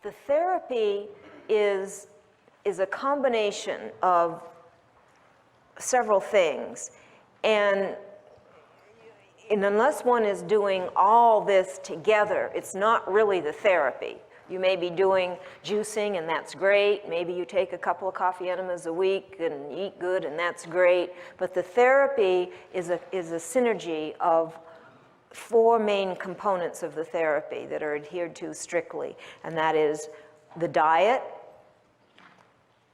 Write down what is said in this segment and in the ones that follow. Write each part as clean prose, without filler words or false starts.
The therapy is a combination of several things. And unless one is doing all this together, it's not really the therapy. You may be doing juicing, and that's great. Maybe you take a couple of coffee enemas a week and eat good, and that's great. But the therapy is a synergy of 4 main components of the therapy that are adhered to strictly. And that is the diet,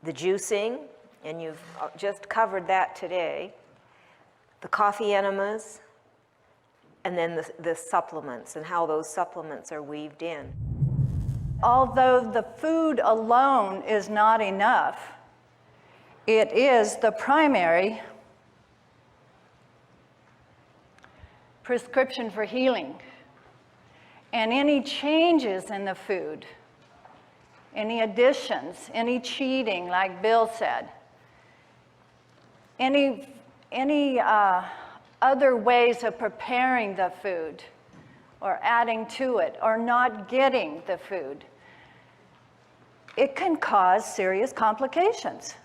the juicing, and you've just covered that today, the coffee enemas, and then the supplements and how those supplements are weaved in. Although the food alone is not enough, it is the primary prescription for healing. And any changes in the food, any additions, any cheating, like Bill said, any other ways of preparing the food or adding to it or not getting the food, it can cause serious complications.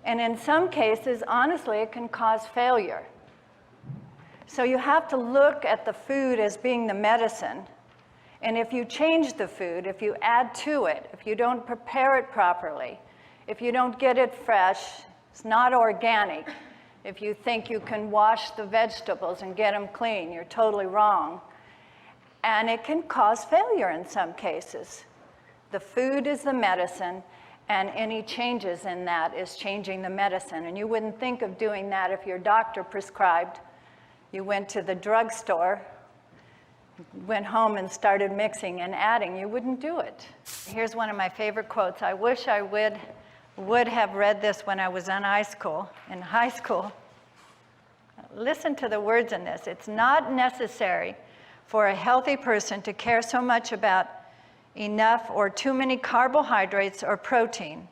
And in some cases, honestly, it can cause failure. So you have to look at the food as being the medicine. And if you change the food, if you add to it, if you don't prepare it properly, if you don't get it fresh, it's not organic. If you think you can wash the vegetables and get them clean, you're totally wrong. And it can cause failure in some cases. The food is the medicine, and any changes in that is changing the medicine. And you wouldn't think of doing that if your doctor prescribed. You went to the drugstore, went home and started mixing and adding. You wouldn't do it. Here's one of my favorite quotes. I wish I would have read this when I was in high school. Listen to the words in this. It's not necessary for a healthy person to care so much about enough or too many carbohydrates or protein,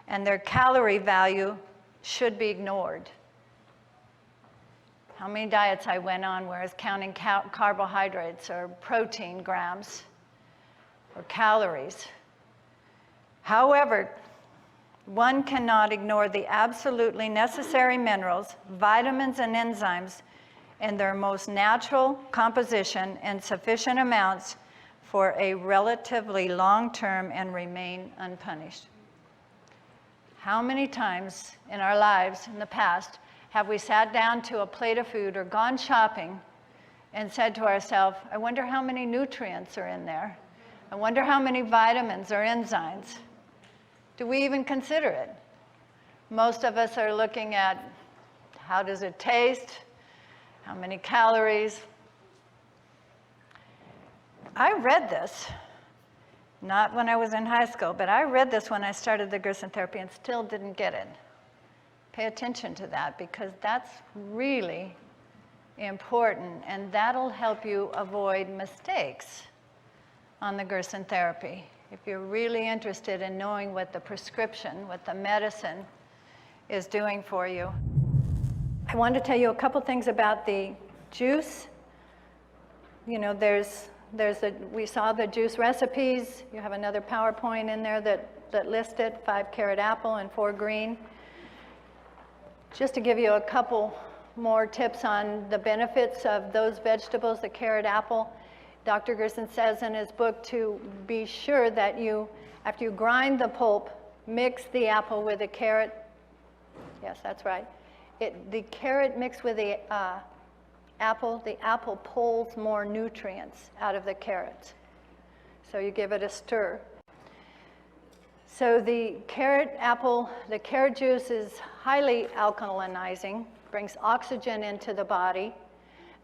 and their calorie value should be ignored. How many diets I went on where I was counting carbohydrates or protein grams or calories. However, one cannot ignore the absolutely necessary minerals, vitamins, and enzymes in their most natural composition in sufficient amounts for a relatively long term and remain unpunished. How many times in our lives in the past have we sat down to a plate of food or gone shopping and said to ourselves, I wonder how many nutrients are in there? I wonder how many vitamins or enzymes? Do we even consider it? Most of us are looking at how does it taste, how many calories. I read this, not when I was in high school, but I read this when I started the Gerson therapy and still didn't get it. Pay attention to that, because that's really important, and that'll help you avoid mistakes on the Gerson therapy. If you're really interested in knowing what the prescription, what the medicine is doing for you. I wanted to tell you a couple things about the juice. You know, we saw the juice recipes. You have another PowerPoint in there that lists it, 5 carrot apple and 4 green. Just to give you a couple more tips on the benefits of those vegetables, the carrot apple, Dr. Gerson says in his book to be sure that you, after you grind the pulp, mix the apple with the carrot. Yes, that's right. The carrot mixed with the apple pulls more nutrients out of the carrots. So you give it a stir. So the carrot juice is highly alkalinizing, brings oxygen into the body.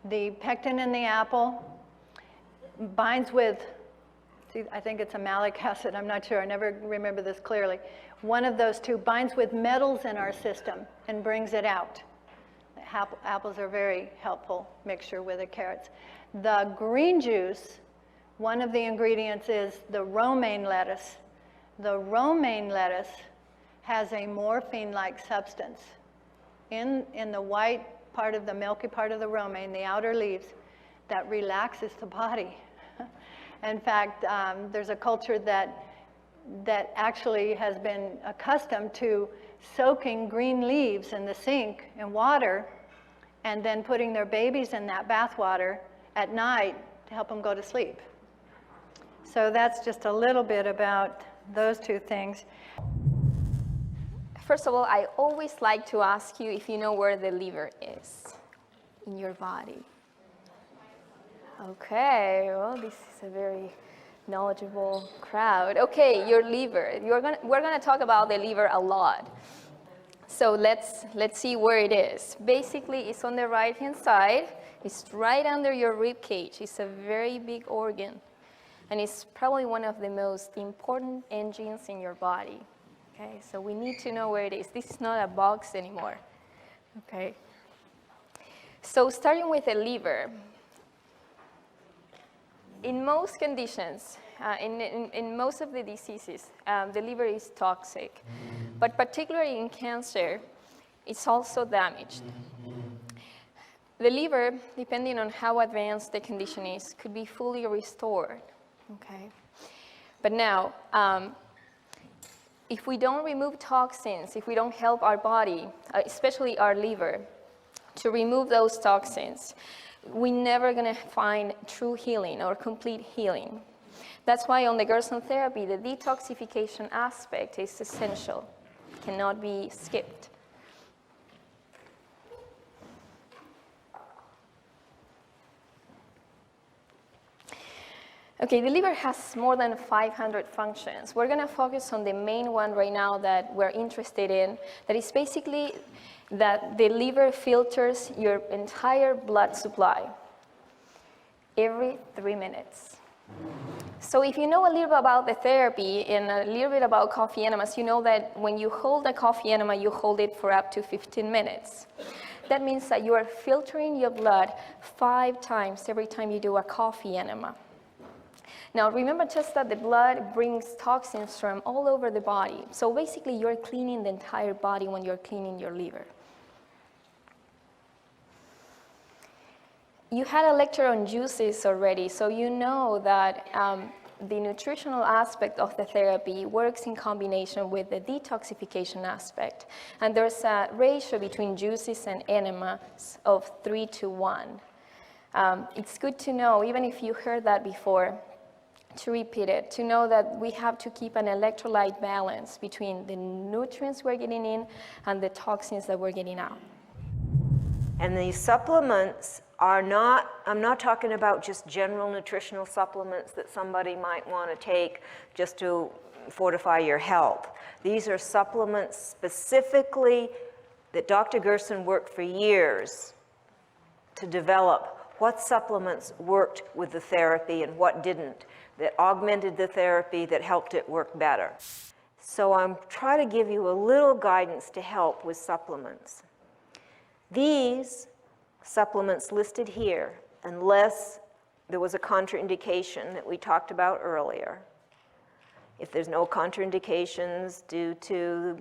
The pectin in the apple binds with, I think it's a malic acid, I'm not sure, I never remember this clearly. One of those two binds with metals in our system and brings it out. Apples are a very helpful mixture with the carrots. The green juice, one of the ingredients is the romaine lettuce. The romaine lettuce has a morphine-like substance in the white part of the milky part of the romaine, the outer leaves, that relaxes the body. In fact, there's a culture that actually has been accustomed to soaking green leaves in the sink in water and then putting their babies in that bath water at night to help them go to sleep. So that's just a little bit about those two things. First of all, I always like to ask you if you know where the liver is in your body. Okay, well, this is a very knowledgeable crowd. Okay, your liver. We're gonna talk about the liver a lot. So let's see where it is. Basically, it's on the right-hand side. It's right under your rib cage. It's a very big organ, and it's probably one of the most important engines in your body. Okay, so we need to know where it is. This is not a box anymore. Okay. So starting with the liver. In most conditions, in most of the diseases, the liver is toxic. But particularly in cancer, it's also damaged. The liver, depending on how advanced the condition is, could be fully restored. Okay. But now, if we don't remove toxins, if we don't help our body, especially our liver, to remove those toxins, we're never going to find true healing or complete healing. That's why on the Gersonova therapy, the detoxification aspect is essential. It cannot be skipped. Okay, the liver has more than 500 functions. We're going to focus on the main one right now that we're interested in, that is basically that the liver filters your entire blood supply every 3 minutes. So if you know a little bit about the therapy and a little bit about coffee enemas, you know that when you hold a coffee enema, you hold it for up to 15 minutes. That means that you are filtering your blood 5 times every time you do a coffee enema. Now, remember just that the blood brings toxins from all over the body. So basically, you're cleaning the entire body when you're cleaning your liver. You had a lecture on juices already, so you know that the nutritional aspect of the therapy works in combination with the detoxification aspect. And there's a ratio between juices and enemas of 3:1. It's good to know, even if you heard that before, to repeat it, to know that we have to keep an electrolyte balance between the nutrients we're getting in and the toxins that we're getting out. And these supplements are not, I'm not talking about just general nutritional supplements that somebody might want to take just to fortify your health. These are supplements specifically that Dr. Gerson worked for years to develop what supplements worked with the therapy and what didn't, that augmented the therapy, that helped it work better. So I'm trying to give you a little guidance to help with supplements. These supplements listed here, unless there was a contraindication that we talked about earlier. If there's no contraindications due to,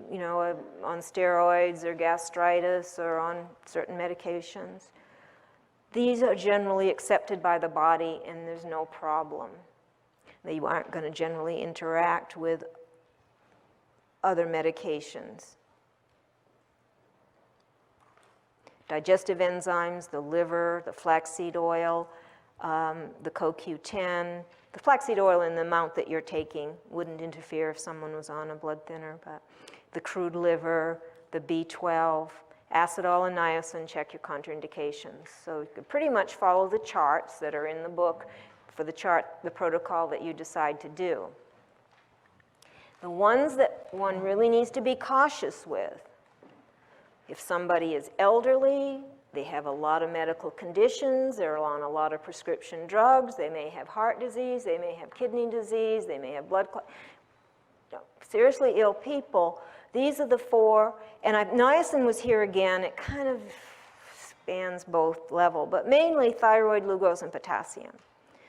on steroids or gastritis or on certain medications, these are generally accepted by the body and there's no problem. They aren't going to generally interact with other medications. Digestive enzymes, the liver, the flaxseed oil, the CoQ10. The flaxseed oil in the amount that you're taking wouldn't interfere if someone was on a blood thinner, but the crude liver, the B12, acetol and niacin, check your contraindications. So you can pretty much follow the charts that are in the book for the protocol that you decide to do. The ones that one really needs to be cautious with, if somebody is elderly, they have a lot of medical conditions, they're on a lot of prescription drugs, they may have heart disease, they may have kidney disease, they may have blood clot. Seriously ill people, these are the 4, and niacin was here again, it kind of spans both level, but mainly thyroid, glucose, and potassium,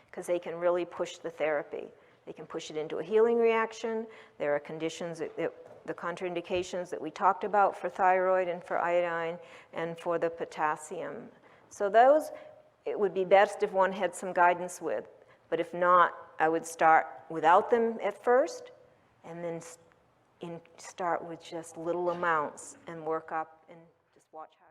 because they can really push the therapy. They can push it into a healing reaction. There are conditions the contraindications that we talked about for thyroid and for iodine and for the potassium. So those, it would be best if one had some guidance with. But if not, I would start without them at first, and then start with just little amounts and work up and just watch how